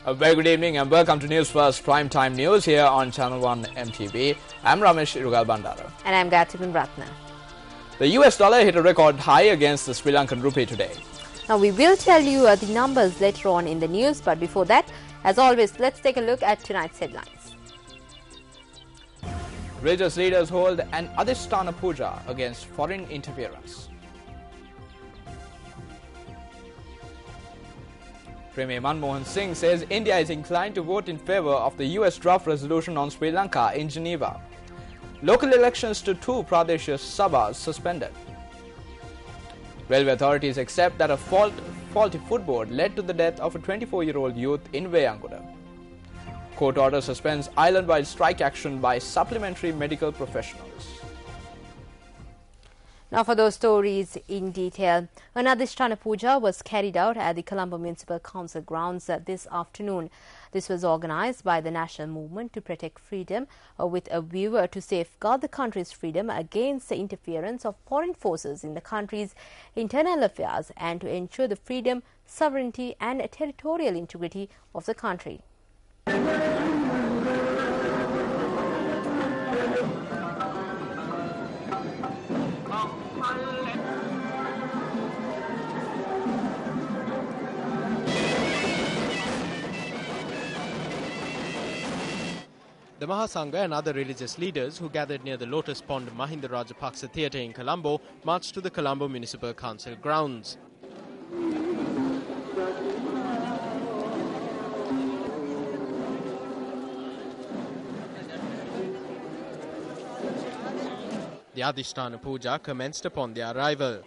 A very good evening and welcome to News First Primetime News here on Channel 1 MTV. I'm Ramesh Irugal Bandara. And I'm Gatibin Ratna. The US dollar hit a record high against the Sri Lankan rupee today. Now we will tell you the numbers later on in the news, but before that, as always, let's take a look at tonight's headlines. Religious leaders hold an Adhisthana Puja against foreign interference. Premier Manmohan Singh says India is inclined to vote in favour of the US draft resolution on Sri Lanka in Geneva. Local elections to 2 Pradesh Sabhas suspended. Railway authorities accept that a faulty footboard led to the death of a 24-year-old youth in Veyangoda. Court order suspends island-wide strike action by supplementary medical professionals. Now for those stories in detail, an Adhisthana Puja was carried out at the Colombo Municipal Council grounds this afternoon. This was organised by the National Movement to Protect Freedom with a view to safeguard the country's freedom against the interference of foreign forces in the country's internal affairs and to ensure the freedom, sovereignty and territorial integrity of the country. The Mahasangha and other religious leaders who gathered near the Lotus Pond Mahinda Rajapaksa Theatre in Colombo marched to the Colombo Municipal Council grounds. The Adhisthana Puja commenced upon their arrival.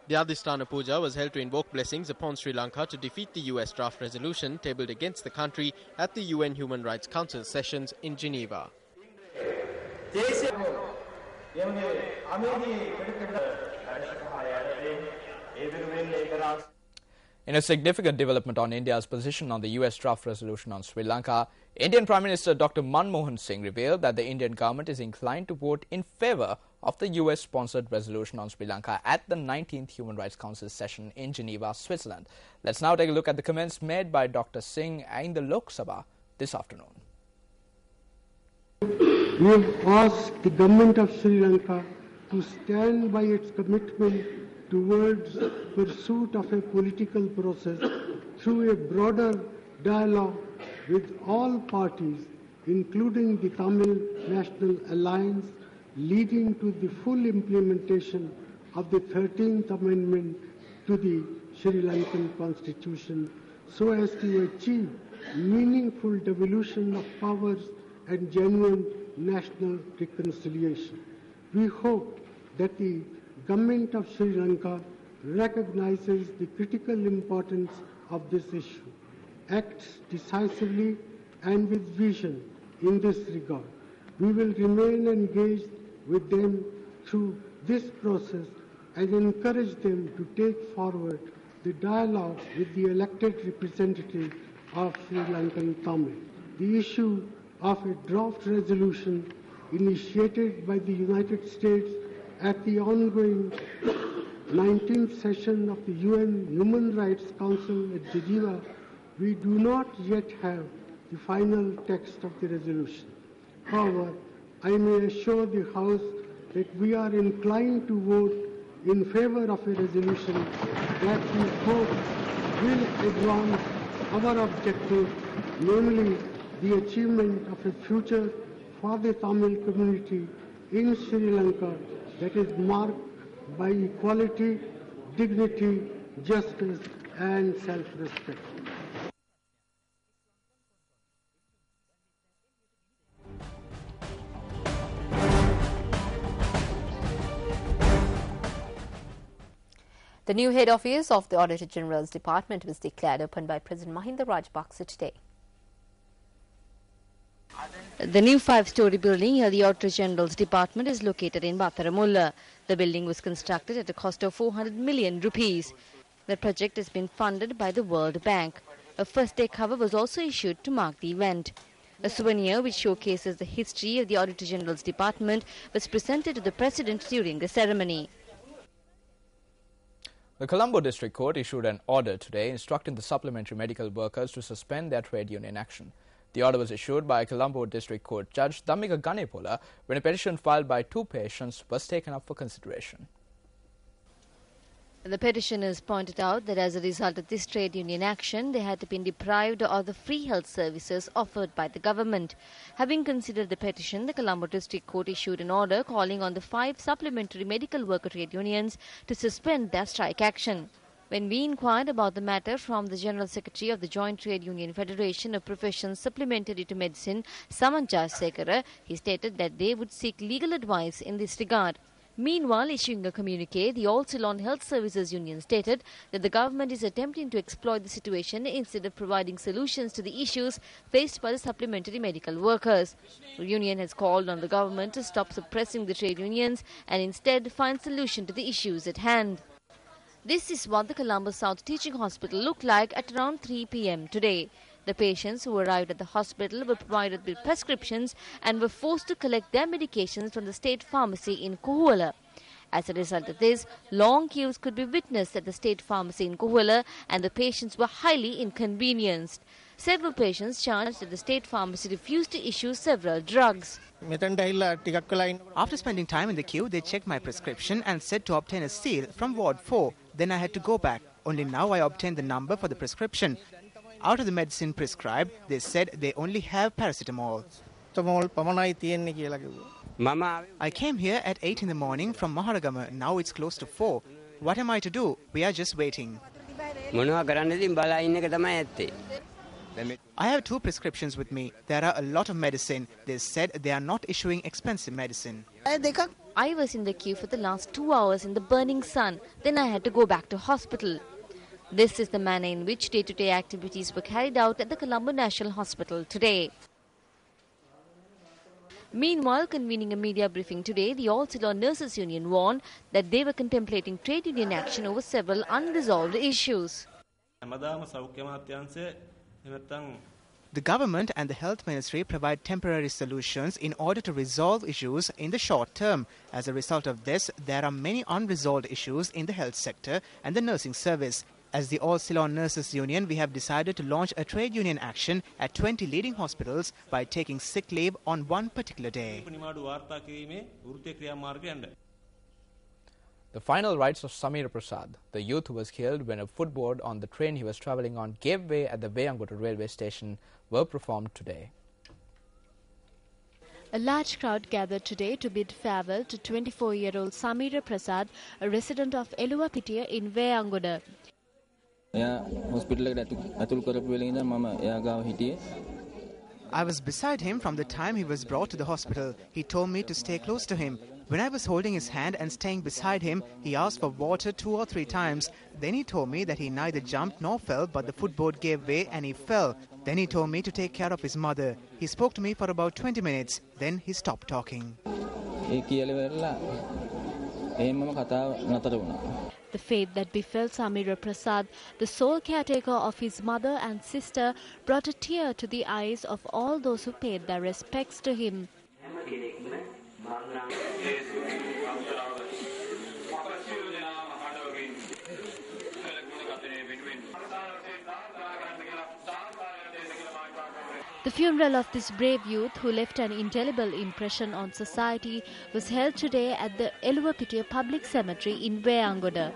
The Adhisthana Puja was held to invoke blessings upon Sri Lanka to defeat the US draft resolution tabled against the country at the UN Human Rights Council sessions in Geneva. In a significant development on India's position on the US draft resolution on Sri Lanka, Indian Prime Minister Dr. Manmohan Singh revealed that the Indian government is inclined to vote in favour of the US-sponsored resolution on Sri Lanka at the 19th Human Rights Council session in Geneva, Switzerland. Let's now take a look at the comments made by Dr. Singh in the Lok Sabha this afternoon. We have asked the government of Sri Lanka to stand by its commitment towards pursuit of a political process through a broader dialogue with all parties, including the Tamil National Alliance, leading to the full implementation of the 13th Amendment to the Sri Lankan Constitution so as to achieve meaningful devolution of powers and genuine national reconciliation. We hope that the Government of Sri Lanka recognizes the critical importance of this issue, acts decisively and with vision in this regard. We will remain engaged with them through this process and encourage them to take forward the dialogue with the elected representatives of Sri Lankan Tamil. The issue of a draft resolution initiated by the United States at the ongoing 19th session of the UN Human Rights Council at Geneva, we do not yet have the final text of the resolution. However, I may assure the House that we are inclined to vote in favor of a resolution that we hope will advance our objective, namely the achievement of a future for the Tamil community in Sri Lanka that is marked by equality, dignity, justice and self-respect. The new head office of the Auditor General's Department was declared open by President Mahinda Rajapaksa today. The new 5-story building here, the Auditor General's Department, is located in Batharamulla. The building was constructed at a cost of 400 million rupees. The project has been funded by the World Bank. A first-day cover was also issued to mark the event. A souvenir which showcases the history of the Auditor General's Department was presented to the President during the ceremony. The Colombo District Court issued an order today instructing the supplementary medical workers to suspend their trade union action. The order was issued by Colombo District Court Judge Dhammika Ganepola when a petition filed by 2 patients was taken up for consideration. The petitioners pointed out that as a result of this trade union action, they had been deprived of the free health services offered by the government. Having considered the petition, the Colombo District Court issued an order calling on the 5 supplementary medical worker trade unions to suspend their strike action. When we inquired about the matter from the General Secretary of the Joint Trade Union Federation of Professions Supplementary to Medicine, Samanja Sekara, he stated that they would seek legal advice in this regard. Meanwhile, issuing a communique, the All Ceylon Health Services Union stated that the government is attempting to exploit the situation instead of providing solutions to the issues faced by the supplementary medical workers. The union has called on the government to stop suppressing the trade unions and instead find solution to the issues at hand. This is what the Colombo South Teaching Hospital looked like at around 3 p.m. today. The patients who arrived at the hospital were provided with prescriptions and were forced to collect their medications from the state pharmacy in Kohuala. As a result of this, long queues could be witnessed at the state pharmacy in Kohuala and the patients were highly inconvenienced. Several patients charged that the state pharmacy refused to issue several drugs. After spending time in the queue, they checked my prescription and said to obtain a seal from Ward 4. Then I had to go back. Only now I obtained the number for the prescription. Out of the medicine prescribed, they said they only have paracetamol. I came here at 8 in the morning from Maharagama. Now it's close to 4. What am I to do? We are just waiting. I have 2 prescriptions with me. There are a lot of medicine. They said they are not issuing expensive medicine. I was in the queue for the last 2 hours in the burning sun. Then I had to go back to hospital. This is the manner in which day-to-day activities were carried out at the Colombo National Hospital today. Meanwhile, convening a media briefing today, the All Ceylon Nurses Union warned that they were contemplating trade union action over several unresolved issues. The government and the Health Ministry provide temporary solutions in order to resolve issues in the short term. As a result of this, there are many unresolved issues in the health sector and the nursing service. As the All Ceylon Nurses Union, we have decided to launch a trade union action at 20 leading hospitals by taking sick leave on one particular day. The final rites of Samiraprasad, the youth who was killed when a footboard on the train he was travelling on gave way at the Veyangoda railway station, were performed today. A large crowd gathered today to bid farewell to 24-year-old Samiraprasad, a resident of Eluwapitiya in Veyangoda. I was beside him from the time he was brought to the hospital. He told me to stay close to him. When I was holding his hand and staying beside him, he asked for water 2 or 3 times. Then he told me that he neither jumped nor fell, but the footboard gave way and he fell. Then he told me to take care of his mother. He spoke to me for about 20 minutes. Then he stopped talking. The fate that befell Samiraprasad, the sole caretaker of his mother and sister, brought a tear to the eyes of all those who paid their respects to him. The funeral of this brave youth who left an indelible impression on society was held today at the Eluwapitiya Public Cemetery in Veyangoda.